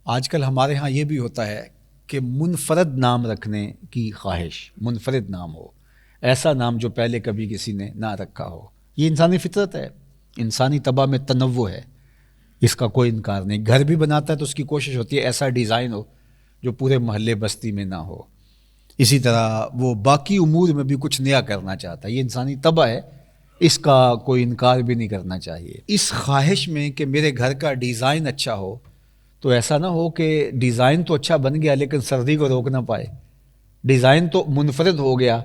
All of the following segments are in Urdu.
آج کل ہمارے ہاں یہ بھی ہوتا ہے کہ منفرد نام رکھنے کی خواہش، منفرد نام ہو، ایسا نام جو پہلے کبھی کسی نے نہ رکھا ہو۔ یہ انسانی فطرت ہے، انسانی طبع میں تنوع ہے، اس کا کوئی انکار نہیں۔ گھر بھی بناتا ہے تو اس کی کوشش ہوتی ہے ایسا ڈیزائن ہو جو پورے محلے بستی میں نہ ہو۔ اسی طرح وہ باقی امور میں بھی کچھ نیا کرنا چاہتا ہے، یہ انسانی طبع ہے، اس کا کوئی انکار بھی نہیں کرنا چاہیے۔ اس خواہش میں کہ میرے گھر کا ڈیزائن اچھا ہو تو ایسا نہ ہو کہ ڈیزائن تو اچھا بن گیا لیکن سردی کو روک نہ پائے، ڈیزائن تو منفرد ہو گیا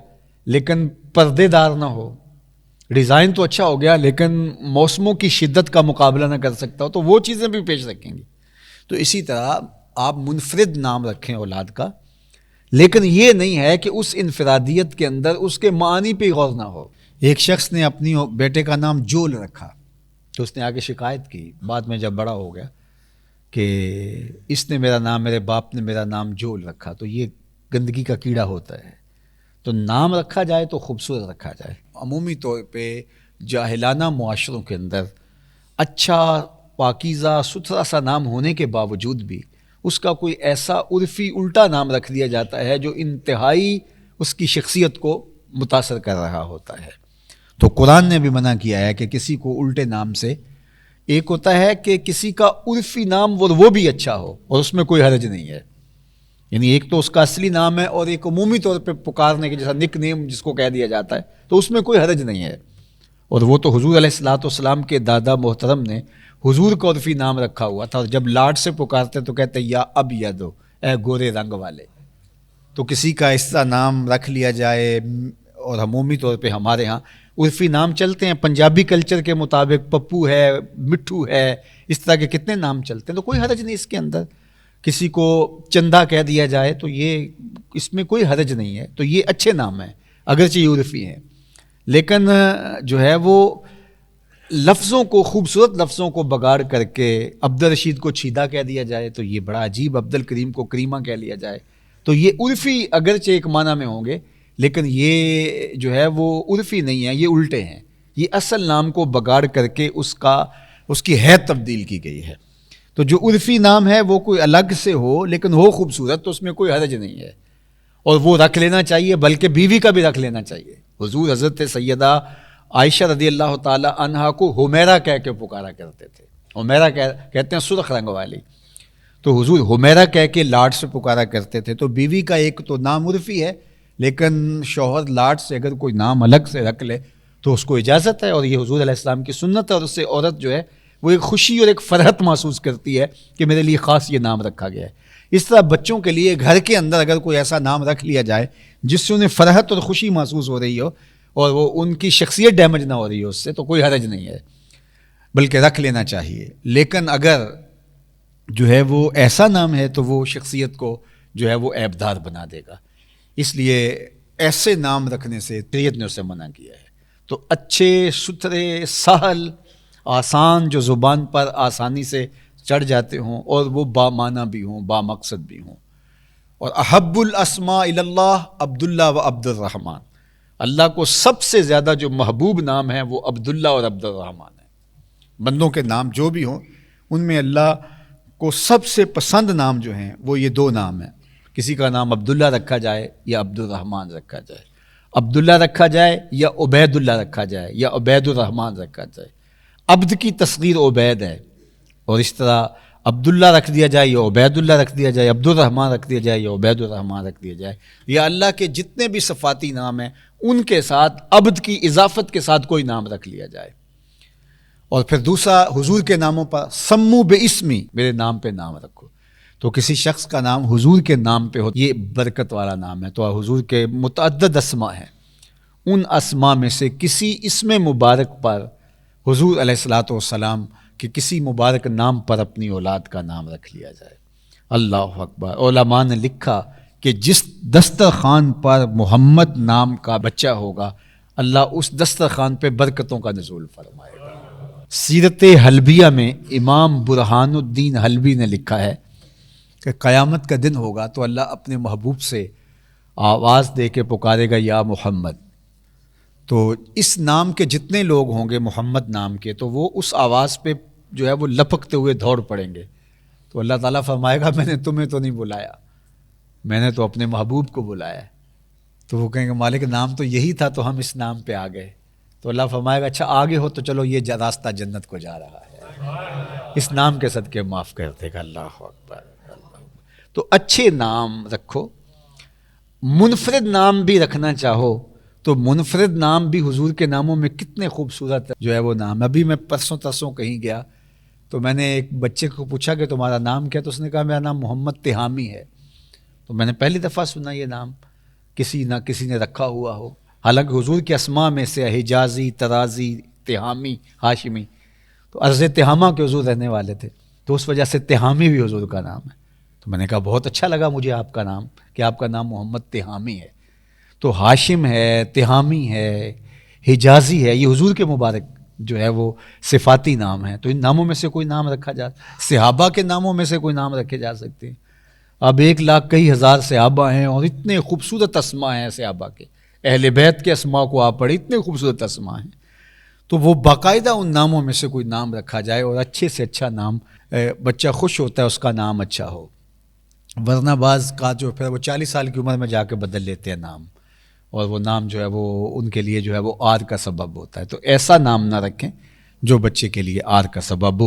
لیکن پردے دار نہ ہو، ڈیزائن تو اچھا ہو گیا لیکن موسموں کی شدت کا مقابلہ نہ کر سکتا ہو، تو وہ چیزیں بھی پیش رکھیں گے۔ تو اسی طرح آپ منفرد نام رکھیں اولاد کا، لیکن یہ نہیں ہے کہ اس انفرادیت کے اندر اس کے معنی پہ غور نہ ہو۔ ایک شخص نے اپنی بیٹے کا نام جول رکھا تو اس نے آگے شکایت کی بعد میں جب بڑا ہو گیا کہ اس نے میرے باپ نے میرا نام جول رکھا، تو یہ گندگی کا کیڑا ہوتا ہے۔ تو نام رکھا جائے تو خوبصورت رکھا جائے۔ عمومی طور پہ جاہلانہ معاشروں کے اندر اچھا پاکیزہ ستھرا سا نام ہونے کے باوجود بھی اس کا کوئی ایسا عرفی الٹا نام رکھ دیا جاتا ہے جو انتہائی اس کی شخصیت کو متاثر کر رہا ہوتا ہے۔ تو قرآن نے بھی منع کیا ہے کہ کسی کو الٹے نام سے، ایک ہوتا ہے کہ کسی کا عرفی نام وہ بھی اچھا ہو اور اس میں کوئی حرج نہیں ہے، یعنی ایک تو اس کا اصلی نام ہے اور ایک عمومی طور پہ پکارنے کے جیسا نک نیم جس کو کہہ دیا جاتا ہے، تو اس میں کوئی حرج نہیں ہے۔ اور وہ تو حضور علیہ الصلوۃ والسلام کے دادا محترم نے حضور کا عرفی نام رکھا ہوا تھا، جب لاڈ سے پکارتے تو کہتے یا اب یدو، اے گورے رنگ والے۔ تو کسی کا اس طرح نام رکھ لیا جائے، اور عمومی طور پہ ہمارے ہاں عرفی نام چلتے ہیں پنجابی کلچر کے مطابق، پپو ہے، مٹھو ہے، اس طرح کے کتنے نام چلتے ہیں، تو کوئی حرج نہیں اس کے اندر۔ کسی کو چندہ کہہ دیا جائے تو یہ اس میں کوئی حرج نہیں ہے، تو یہ اچھے نام ہیں اگرچہ یہ عرفی ہیں، لیکن جو ہے وہ لفظوں کو، خوبصورت لفظوں کو بگاڑ کر کے عبدالرشید کو چھیدا کہہ دیا جائے تو یہ بڑا عجیب، عبدالکریم کو کریمہ کہہ لیا جائے تو یہ عرفی اگرچہ ایک معنی میں ہوں گے لیکن یہ جو ہے وہ عرفی نہیں ہے، یہ الٹے ہیں، یہ اصل نام کو بگاڑ کر کے اس کی حیت تبدیل کی گئی ہے۔ تو جو عرفی نام ہے وہ کوئی الگ سے ہو لیکن ہو خوبصورت تو اس میں کوئی حرج نہیں ہے، اور وہ رکھ لینا چاہیے، بلکہ بیوی کا بھی رکھ لینا چاہیے۔ حضور حضرت سیدہ عائشہ رضی اللہ تعالی عنہا کو حمیرہ کہہ کے پکارا کرتے تھے، حمیرہ کہتے ہیں سرخ رنگ والی، تو حضور حمیرہ کہہ کے لاڈ سے پکارا کرتے تھے۔ تو بیوی کا ایک تو نام عرفی ہے لیکن شوہر لاڈ سے اگر کوئی نام الگ سے رکھ لے تو اس کو اجازت ہے، اور یہ حضور علیہ السلام کی سنت ہے، اور اس سے عورت جو ہے وہ ایک خوشی اور ایک فرحت محسوس کرتی ہے کہ میرے لیے خاص یہ نام رکھا گیا ہے۔ اس طرح بچوں کے لیے گھر کے اندر اگر کوئی ایسا نام رکھ لیا جائے جس سے انہیں فرحت اور خوشی محسوس ہو رہی ہو اور وہ ان کی شخصیت ڈیمیج نہ ہو رہی ہو اس سے، تو کوئی حرج نہیں ہے، بلکہ رکھ لینا چاہیے۔ لیکن اگر جو ہے وہ ایسا نام ہے تو وہ شخصیت کو جو ہے وہ عیبدار بنا دے گا، اس لیے ایسے نام رکھنے سے شریعت نے اسے منع کیا ہے۔ تو اچھے ستھرے سہل آسان جو زبان پر آسانی سے چڑھ جاتے ہوں اور وہ با معنی بھی ہوں، با مقصد بھی ہوں۔ اور احب الاسماء اللہ عبداللہ و عبد الرحمن، اللہ کو سب سے زیادہ جو محبوب نام ہے وہ عبداللہ اور عبد الرحمن ہے۔ بندوں کے نام جو بھی ہوں ان میں اللہ کو سب سے پسند نام جو ہیں وہ یہ دو نام ہیں، کسی کا نام عبداللہ رکھا جائے یا عبد الرحمن رکھا جائے، عبداللہ رکھا جائے یا عبید اللہ رکھا جائے یا عبید الرحمن رکھا جائے۔ عبد کی تصغیر عبید ہے، اور اس طرح عبداللہ رکھ دیا جائے یا عبید اللہ رکھ دیا جائے، عبد الرحمن رکھ دیا جائے یا عبید الرحمن رکھ دیا جائے، یا اللہ کے جتنے بھی صفاتی نام ہیں ان کے ساتھ عبد کی اضافت کے ساتھ کوئی نام رکھ لیا جائے۔ اور پھر دوسرا حضور کے ناموں پر سمو باسمی، میرے نام پہ نام رکھو، تو کسی شخص کا نام حضور کے نام پہ ہو یہ برکت والا نام ہے۔ تو حضور کے متعدد اسماء ہیں، ان اسماء میں سے کسی اسم مبارک پر حضور علیہ الصلوۃ والسلام کہ کسی مبارک نام پر اپنی اولاد کا نام رکھ لیا جائے۔ اللہ اکبر۔ علماء نے لکھا کہ جس دسترخوان پر محمد نام کا بچہ ہوگا اللہ اس دسترخوان پہ برکتوں کا نزول فرمائے گا۔ سیرت حلبیہ میں امام برہان الدین حلبی نے لکھا ہے کہ قیامت کا دن ہوگا تو اللہ اپنے محبوب سے آواز دے کے پکارے گا یا محمد، تو اس نام کے جتنے لوگ ہوں گے محمد نام کے تو وہ اس آواز پہ جو ہے وہ لپکتے ہوئے دوڑ پڑیں گے تو اللہ تعالیٰ فرمائے گا میں نے تمہیں تو نہیں بلایا، میں نے تو اپنے محبوب کو بلایا ہے۔ تو وہ کہیں گے مالک نام تو یہی تھا تو ہم اس نام پہ آ گئے۔ تو اللہ فرمائے گا اچھا آگے ہو تو چلو یہ راستہ جنت کو جا رہا ہے، اس نام کے صدقے معاف کر دے گا۔ اللہ اکبر، اللہ اکبر۔ تو اچھے نام رکھو، منفرد نام بھی رکھنا چاہو تو منفرد نام بھی حضور کے ناموں میں کتنے خوبصورت جو ہے وہ نام۔ ابھی میں پرسوں ترسوں کہیں گیا تو میں نے ایک بچے کو پوچھا کہ تمہارا نام کیا، تو اس نے کہا میرا نام محمد تہامی ہے۔ تو میں نے پہلی دفعہ سنا یہ نام کسی نے رکھا ہوا ہو، حالانکہ حضور کے اسماء میں سے حجازی، ترازی، تہامی، ہاشمی، تو عرض تہامہ کے حضور رہنے والے تھے، تو اس وجہ سے تہامی بھی حضور کا نام ہے۔ تو میں نے کہا بہت اچھا لگا مجھے آپ کا نام، کہ آپ کا نام محمد تہامی ہے۔ تو ہاشم ہے، تہامی ہے، حجازی ہے، یہ حضور کے مبارک جو ہے وہ صفاتی نام ہیں۔ تو ان ناموں میں سے کوئی نام رکھا جا، صحابہ کے ناموں میں سے کوئی نام رکھے جا سکتے ہیں۔ اب 1,00,000 کئی ہزار صحابہ ہیں اور اتنے خوبصورت اسماء ہیں صحابہ کے، اہل بیت کے اسماء کو آپ پڑھیں، اتنے خوبصورت اسماء ہیں۔ تو وہ باقاعدہ ان ناموں میں سے کوئی نام رکھا جائے اور اچھے سے اچھا نام، بچہ خوش ہوتا ہے اس کا نام اچھا ہو، ورنہ بعض کا جو پھر وہ 40 سال کی عمر میں جا کے بدل لیتے ہیں نام، اور وہ نام جو ہے وہ ان کے لیے جو ہے وہ آر کا سبب ہوتا ہے۔ تو ایسا نام نہ رکھیں جو بچے کے لیے آر کا سبب ہو۔